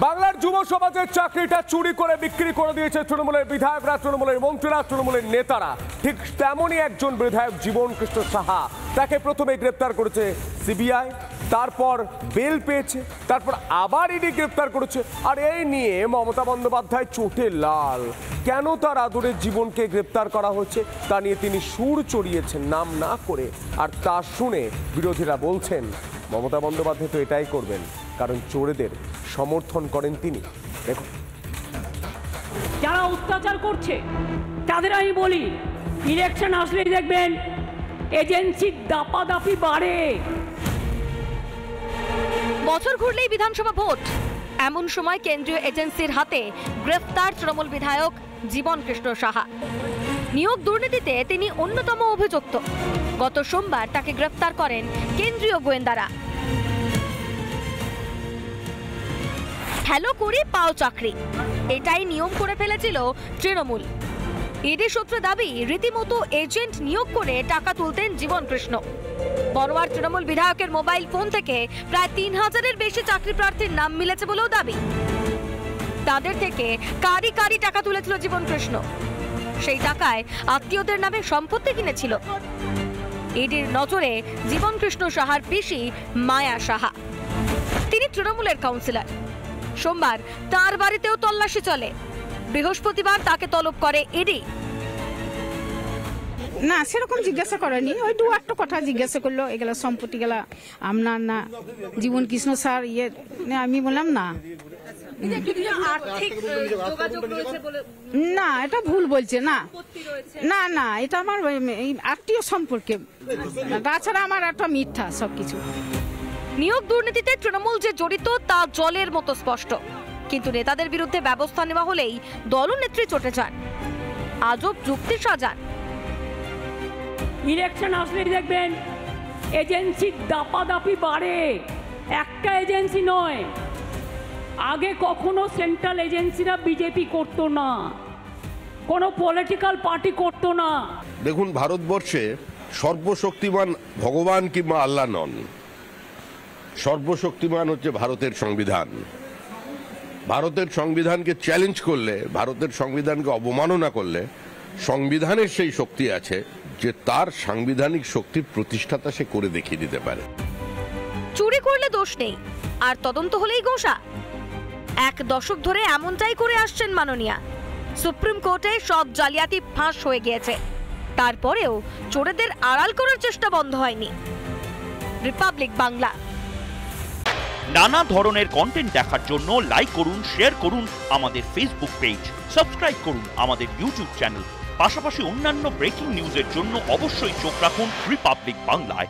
বাংলার যুব সমাজের চাকরিটা চুরি করে বিক্রি করে দিয়েছে তৃণমূলের বিধায়করা, তৃণমূলের মন্ত্রীরা, তৃণমূলের নেতারা। ঠিক তেমনই একজন বিধায়ক জীবন কৃষ্ণ সাহা, তাকে প্রথমে গ্রেপ্তার করেছে সিবিআই, তারপর বেল পেয়েছে, তারপর আবার ইডি গ্রেপ্তার করেছে। আর এই নিয়ে মমতা বন্দ্যোপাধ্যায় চোটে লাল। কেন তার আদরের জীবনকে গ্রেপ্তার করা হচ্ছে তা নিয়ে তিনি সুর চড়িয়েছেন নাম না করে। আর তা শুনে বিরোধীরা বলছেন মমতা বন্দ্যোপাধ্যায় তো এটাই করবেন, কারণ চোরেদের সমর্থন করেন তিনি। দেখুন, যারা অত্যাচার করছে তাদের আমি বলি, ইলেকশন আসলেই দেখবেন এজেন্সির দাপাদাপি বাড়ে। বছর ঘুরলেই বিধানসভা ভোট, এমন সময় কেন্দ্রীয় এজেন্সির হাতে গ্রেফতার তৃণমূল বিধায়ক জীবন কৃষ্ণ সাহা। নিয়োগ দুর্নীতিতে তিনি অন্যতম অভিযুক্ত। গত সোমবার তাকে গ্রেফতার করেন কেন্দ্রীয় গোয়েন্দারা। হ্যালো করে পাও চাকরি, এটাই নিয়ম করে ফেলেছিল তৃণমূল। ইডি সূত্রে দাবি, রীতিমতো এজেন্ট নিয়োগ করে টাকা তুলতেন জীবন কৃষ্ণ। বড়োয়ার তৃণমূল বিধায়কের মোবাইল ফোন থেকে প্রায় ৩,০০০-এর বেশি চাকরি প্রার্থীর নাম মিলেছে বলেও দাবি। তাদের থেকে কারি কারি টাকা তুলেছিল জীবন কৃষ্ণ। সেই টাকায় আত্মীয়দের নামে সম্পত্তি কিনেছিল। ইডির নজরে জীবন কৃষ্ণ সাহার পিসি মায়া সাহা, তিনি তৃণমূলের কাউন্সিলর। সোমবার তার বাড়িতেও তল্লাশি চলে। বৃহস্পতিবার তাকে তলব করে ইডি। না, সেরকম জিজ্ঞাসা করেনি, ওই দু একটা কথা জিজ্ঞাসা করলো, এগুলো সম্পত্তি গেলা আপনার না জীবন কৃষ্ণ স্যার ইয়ে। আমি বললাম না না, এটা ভুল বলছে। না না না, এটা আমার আত্মীয় সম্পর্কে, তাছাড়া আমার একটা মিথ্যা সবকিছু। নিয়োগ দুর্নীতিতে তৃণমূল যে জড়িত তা জলের মতো স্পষ্ট, কিন্তু নেতাদের বিরুদ্ধে ব্যবস্থা নেওয়া হলেই দলনেত্রী চটে যান, আজব যুক্তি সাজান। ইলেকশন আসলেই দেখবেন এজেন্সির দাপাদাপি বাড়ে। একটা এজেন্সি নয়, আগে কখনো সেন্ট্রাল এজেন্সিরা বিজেপি করতো না, কোনো পলিটিক্যাল পার্টি করতো না। দেখুন, ভারতবর্ষে সর্বশক্তিমান ভগবান কিংবা আল্লাহ নন, সর্বশক্তিমান হচ্ছে ভারতের সংবিধান। ভারতের সংবিধানকে চ্যালেঞ্জ করলে, ভারতের সংবিধানকে অবমাননা করলে সংবিধানের সেই শক্তি আছে যে তার সাংবিধানিক শক্তির প্রতিষ্ঠাতা সে করে দেখিয়ে দিতে পারে। চুরি করলে দোষ নেই, আর তদন্ত হলেই গোসা। এক দশক ধরে এমনটাই করে আসছেন মাননীয়া। সুপ্রিম কোর্টে সব জালিয়াতি ফাঁস হয়ে গিয়েছে, তারপরেও চোরেদের আড়াল করার চেষ্টা বন্ধ হয়নি। রিপাবলিক বাংলা। নানা ধরনের কন্টেন্ট দেখার জন্য লাইক করুন, শেয়ার করুন আমাদের ফেসবুক পেজ, সাবস্ক্রাইব করুন আমাদের ইউটিউব চ্যানেল। পাশাপাশি অন্যান্য ব্রেকিং নিউজের জন্য অবশ্যই চোখ রাখুন রিপাবলিক বাংলায়।